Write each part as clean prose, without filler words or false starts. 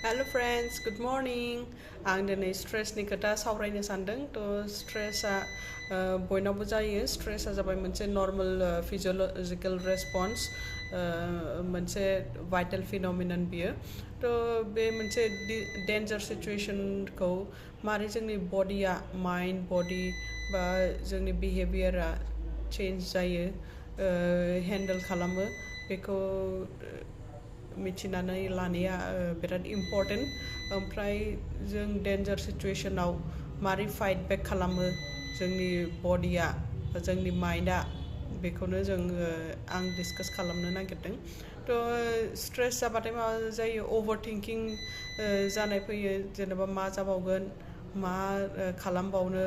Hello friends, good morning. आं दिनै स्ट्रेसनि खोथा सावरायनो सानदों थ' स्ट्रेसआ बयनावबो जायो स्ट्रेसआ जाबाय मोनसे नर्मेल फिजियोलजिकेल रेसपन्स मोनसे भाइटेल फिनोमिनन बियो थ' बे मोनसे डेन्जार सिचुएशनखौ मारै जोंनि बडिया माइन्ड बडि बा जोंनि बिहेभियारा चेन्ज जायो हेन्डेल खालामो बेखौ मिथिनानै लानाया बिराद इम्परटेन्ट ओमफ्राय जों डेन्जार सिचुएशनाव मारै फाइट बेक खालामो जोंनि बडिया जोंनि माइन्डआ बेखौनो जों आं डिसकास खालामनो नागिरदों थ' स्ट्रेस जाबाथाय मा जायो अभार थिंकिं जानाय फैयो जेनेबा मा जाबावगोन मा खालामबावनो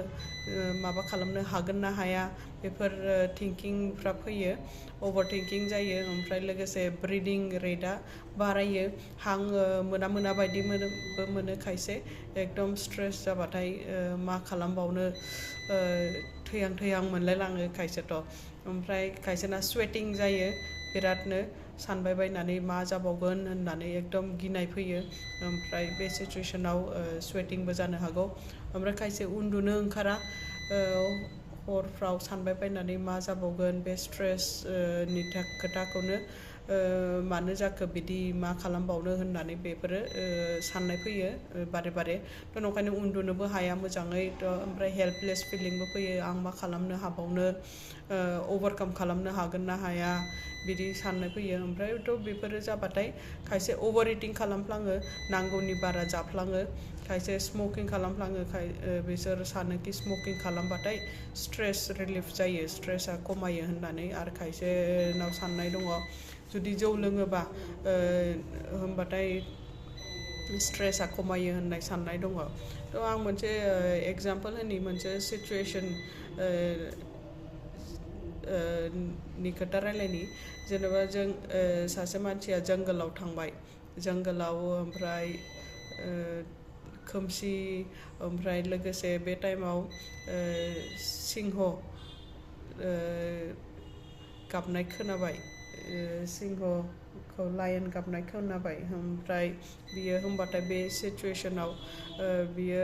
माबा खालामनो हागोन ना हाया बेफोर थिंकिंफ्रा फैयो अभार थिंकिं जायो ओमफ्राय लोगोसे ब्रिदिं रेटआ बारायो हां मोना बायदि मोनो खायसे एकदम स्ट्रेस जाबाथाय मा खालामबावनो थैहां मोनलायलाङो खायसेथ' ओमफ्राय खायसेना स्वेटिं जायो बिरादनो सानबाय बायनानै मा जाबावगोन होननानै एकदम गिनाय फैयो ओमफ्राय बे सिचुएशनाव स्वेटिंबो जानो हागौ ओमफ्राय खायसे उन्दुनो ओंखारा हरफ्राव सानबाय बायनानै मा जाबावगोन बे स्ट्रेसनि खोथाखौनो मानो जाखो बिदि मा खालामबावनो होननानै बेफोरो साननाय फैयो बारे थ' नंखायनो उन्दुनोबो हाया मोजाङै थ' ओमफ्राय हेल्पलेस फिलिंबो फैयो आं मा खालामनो हाबावनो अभारकाम खालामनो हागोन ना हाया बिदि साननाय फैयो ओमफ्राय थ' बेफोरो जाबाथाय खायसे अभार इटिं खालामफ्लाङो नांगौनि बारा जाफ्लाङो खायसे स्मकिं खालामफ्लाङो बिसोर सानोखि स्मकिं खालामबाथाय स्ट्रेस रिलिफ जायो स्ट्रेसआ खमायो होननानै आरो खायसेनाव साननाय दङ जुदि जौ लोङोबा होमबाथाय स्ट्रेसआ खमायो होननाय साननाय दङ थ' आं मोनसे एगजामपोल होनि मोनसे सिचुएशन नि खोथा रायलायनि जेनेबा जों सासे मानसिया जंगलाव थांबाय जंगलाव ओमफ्राय खोमसि ओमफ्राय लोगोसे बे टाइमाव सिंह गाबनाय खोनाबाय सिंहखौ लायन गाबनाय खोनाबाय ओमफ्राय बियो होमबाथाय बे सिचुएशनाव बियो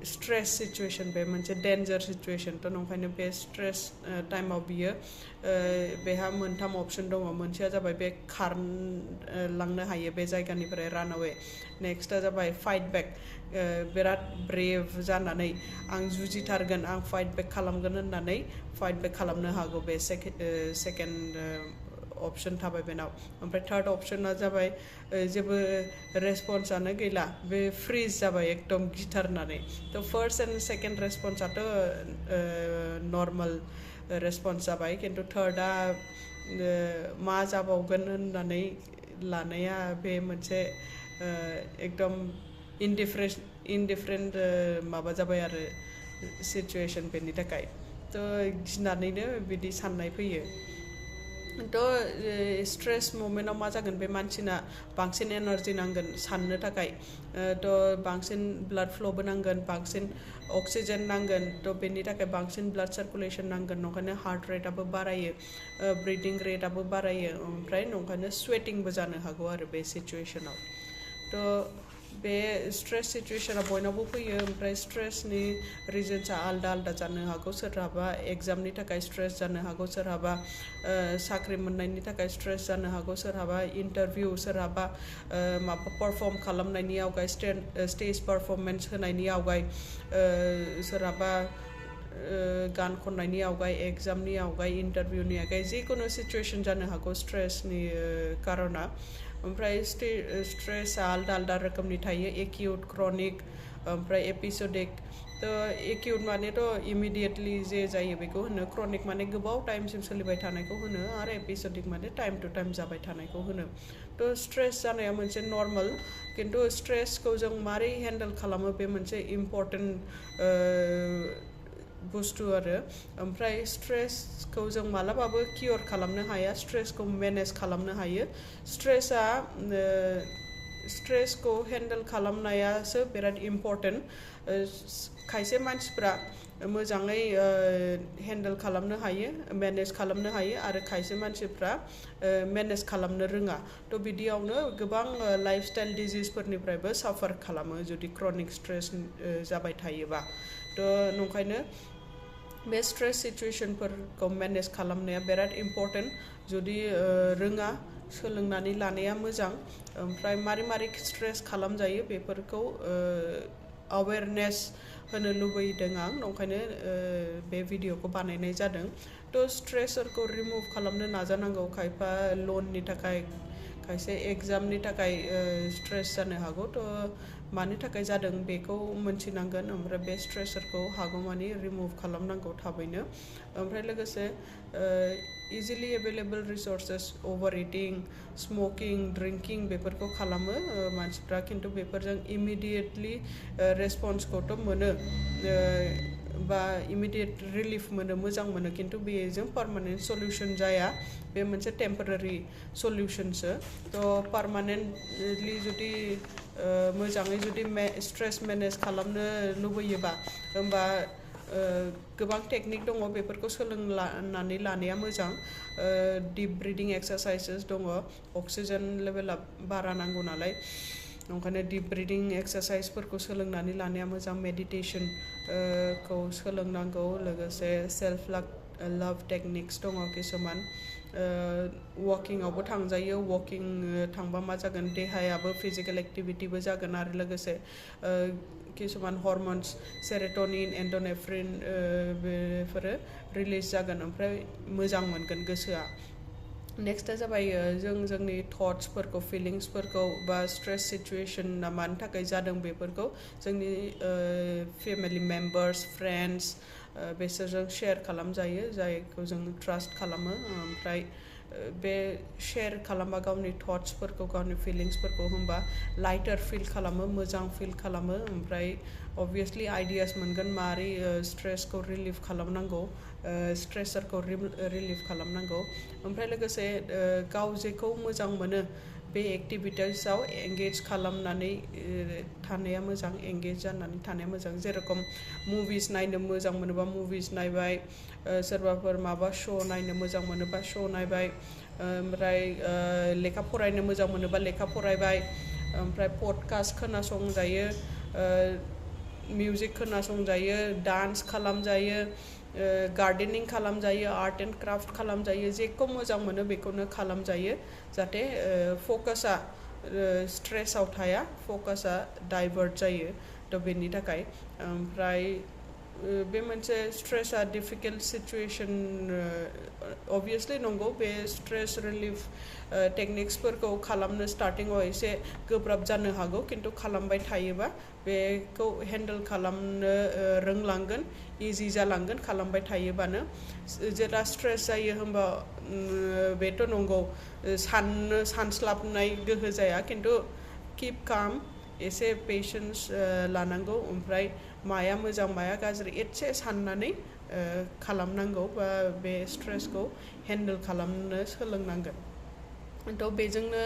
स्ट्रेस सिचुएशन बे मोनसे डेन्जार सिचुएशन थ' नंखायनो बे स्ट्रेस टाइमाव बियो बेहा मोनथाम अपसन दङ मोनसेया जाबाय बे खारलांनो हायो बे जायगानिफ्राय रान अवे नेक्स्टआ जाबाय फाइट बेक बिराद ब्रेभ जानानै आं जुजिथारगोन आं फाइट बेक खालामगोन होननानै फाइट बेक खालामनो हागौ बे सेकेन्ड अपसन थाबाय बेनाव ओमफ्राय थार्ड अपसना जाबाय जेबो रेसपन्सआनो गैला बे फ्रिज जाबाय एकदम गिथारनानै थ' फार्स्ट एन्ड सेकेन्ड रेसपन्सआथ' नर्मेल रेसपन्स जाबाय खिन्थु थार्डआ मा जाबावगोन होननानै लानाया बे मोनसे एकदम इनडिफारेन्ट माबा जाबाय आरो सिचुएशन बेनि थाखाय थ' गिनानैनो बिदि साननाय फैयो थ' स्ट्रेस मोमेन्टाव मा जागोन बे मानसिना बांसिन एनार्जि नांगोन साननो थाखाय थ' बांसिन ब्लाड फ्ल'बो नांगोन बांसिन अक्सिजेन नांगोन थ' बेनि थाखाय बांसिन ब्लाड सार्कुलेसन नांगोन नंखायनो हार्ट रेटआबो बारायो ब्रिदिं रेटआबो बारायो ओमफ्राय नंखायनो स्वेटिंबो जानो हागौ आरो बे सिचुएशनाव थ' बे स्ट्रेस सिचुएशना बयनावबो फैयो ओमफ्राय स्ट्रेसनि रिजन्सआ आलदा जानो हागौ सोरहाबा एग्जामनि थाखाय स्ट्रेस जानो हागौ सोरहाबा साख्रि मोननायनि थाखाय स्ट्रेस जानो हागौ सोरहाबा इन्टारभिउ सोरहाबा माबा पारफर्म खालामनायनि आवगाय स्टेज पारफरमेन्स होनायनि आवगाय सोरहाबा गान खननायनि आवगाय एग्जामनि आवगाय इन्टारभिउनि आवगाय जिखुनु सिचुएशन जानो हागौ स्ट्रेसनि कारना ओमफ्राय स्ट्रेसआ आलदा रोखोमनि थायो एक्यूट क्रनिक ओमफ्राय एपिसोडिक थ' एक्यूट मानेथ' इमिडियेटलि जे जायो बेखौ होनो क्रनिक माने गोबाव टाइमसिम सोलिबाय थानायखौ होनो आरो एपिसोडिक माने टाइम टु टाइम जाबाय थानायखौ होनो थ' स्ट्रेस जानाया मोनसे नर्मेल खिन्थु स्ट्रेसखौ जों मारै हेन्डेल खालामो बे मोनसे इम्परटेन्ट बुस्थु आरो ओमफ्राय स्ट्रेसखौ जों मालाबाबो कियर खालामनो हाया स्ट्रेसखौ मेनेज खालामनो हायो स्ट्रेसआ स्ट्रेसखौ हेन्डेल खालामनायासो बिराद इम्परटेन्ट खायसे मानसिफ्रा मोजाङै हेन्डेल खालामनो हायो मेनेज खालामनो हायो आरो खायसे मानसिफ्रा मेनेज खालामनो रोङा थ' बिदियावनो गोबां लाइफस्टाइल डिजिजफोरनिफ्रायबो साफार खालामो जुदि क्रनिक स्ट्रेस जाबाय थायोबा थ' नंखायनो बे स्ट्रेस सिचुएशनफोरखौ मेनेज खालामनाया बिराद इम्परटेन्ट जुदि रोङा सोलोंनानै लानाया मोजां ओमफ्राय मारै स्ट्रेस खालामजायो बेफोरखौ अवेरनेस होनो लुबैदों आं नंखायनो बे भिडिअखौ बानायनाय जादों थ' स्ट्रेसफोरखौ रिमुभ खालामनो नाजानांगौ खायफा लननि थाखाय खायसे एग्जामनि थाखाय स्ट्रेस जानो हागौ थ' मानि थाखाय जादों बेखौ मोनथिनांगोन ओमफ्राय बे स्ट्रेसफोरखौ हागौमानि रिमुभ खालामनांगौ थाबैनो ओमफ्राय लोगोसे इजिलि एभेलेबल रिसोर्सेस ओभार इटिं स्मकिं ड्रिंकिं बेफोरखौ खालामो मानसिफ्रा खिन्थु बेफोरजों इमिडियेटलि रेसपन्सखौथ' मोनो बा इमिडियेट रिलिफ मोनो मोजां मोनो खिन्थु बेजों पार्मानेन्ट सल्युशन जाया बे मोनसे टेम्परारि सल्युशनसो थ' पार्मानेन्टलि जुदि मोजाङै जुदि स्ट्रेस मेनेज खालामनो लुबैयोबा होमबा गोबां टेकनिक दङ बेफोरखौ सोलोंनानै लानाया मोजां डिप ब्रिदिं एक्सारसाइसेस दङ अक्सिजेन लेभेला बारा नांगौ नालाय ओंखायनो डिप ब्रिदिं एक्सारसाइसफोरखौ सोलोंनानै लानाया मोजां मेडिटेसन खौ सोलोंनांगौ लोगोसे सेल्फ लाभ टेकनिक्स दङ किसुमान वकिंआवबो थांजायो वकिं थांबा मा जागोन देहायाबो फिजिकेल एक्टिभिटिबो जागोन आरो लोगोसे किसुमान हरमोन्स सेरेटनिन एन्ड'नेफ्रिन बेफोरो रिलिज जागोन ओमफ्राय मोजां मोनगोन गोसोआ नेक्स्टआ जाबाय जोंनि थट्सफोरखौ फिलिंसफोरखौ बा स्ट्रेस सिचुएशना मानि थाखाय जादों बेफोरखौ जोंनि फेमिलि मेम्बार्स फ्रेन्ड्स बेसोरजों शेयार खालामजायो जायखौ जों ट्रास्ट खालामो ओमफ्राय बे शेयार खालामबा गावनि थट्सफोरखौ गावनि फिलिंसफोरखौ होमबा लाइटार फिल खालामो मोजां फिल खालामो ओमफ्राय अबभियासलि आइडियास मोनगोन मारै स्ट्रेसखौ रिलिफ खालामनांगौ स्ट्रेसरखौ रिलिफ खालामनांगौ ओमफ्राय लोगोसे गाव जेखौ मोजां मोनो बे एक्टिभिटिसआव एंगेज खालामनानै थानाया मोजां एंगेज जानानै थानाया मोजां जेरखम मुभिस नायनो मोजां मोनोबा मुभिस नायबाय सोरबाफोर माबा श' नायनो मोजां मोनोबा श' नायबाय ओमफ्राय लेखा फरायनो मोजां मोनोबा लेखा फरायबाय ओमफ्राय पडकास्ट खोनासंजायो मिउजिक खोनासंजायो डान्स खालामजायो गार्डेनिं खालामजायो आर्ट एन्ड क्राफ्ट खालामजायो जेखौ मोजां मोनो बेखौनो खालामजायो जाहाथे फकासा स्ट्रेसआव थाया फकासा डाइभार्ट जायो थ' बेनि थाखाय ओमफ्राय बे मोनसे स्ट्रेसआ डिफिकाल्ट सिचुएशन अबभियासलि नंगौ बे स्ट्रेस रिलिफ टेकनिक्सफोरखौ खालामनो स्टार्टिंआव एसे गोब्राब जानो हागौ खिन्थु खालामबाय थायोबा बेखौ हेन्डेल खालामनो रोंलांगोन इजि जालांगोन खालामबाय थायोबानो जेला स्ट्रेस जायो होमबा बेथ' नंगौ सानस्लाबनाय गोहो जाया खिन्थु कीप काम एसे पेशेन्स लानांगौ ओमफ्राय माया मोजां माया गाज्रि एसे साननानै खालामनांगौ बा बे स्ट्रेसखौ हेन्डेल खालामनो सोलोंनांगोन थ' बेजोंनो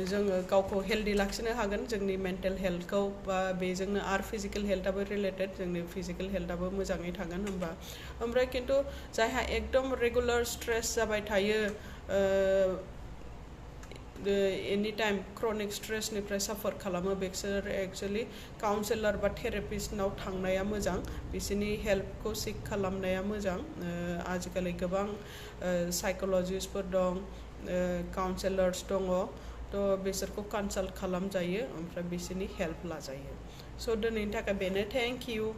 जोङो गावखौ हेल्दि लाखिनो हागोन जोंनि मेन्टेल हेल्थखौ बा बेजोंनो आरो फिजिकेल हेल्थआबो रिलेटेड जोंनि फिजिकेल हेल्थआबो मोजाङै थागोन होमबा ओमफ्राय खिन्थु जायहा एकदम रेगुलार स्ट्रेस जाबाय थायो एनि टाइम क्रनिक स्ट्रेसनिफ्राय साफार खालामो बिसोर एक्सुअलि काउन्सेलर बा थेरापिस्टनाव थांनाया मोजां बिसोरनि हेल्पखौ सिक खालामनाया मोजां आजिखालि गोबां साइक'लजिस्टफोर दं काउन्सेलर्स दङ थ' बिसोरखौ कनसाल्ट खालामजायो ओमफ्राय बिसोरनि हेल्प लाजायो स' दिनैनि थाखाय बेनो थेंक इउ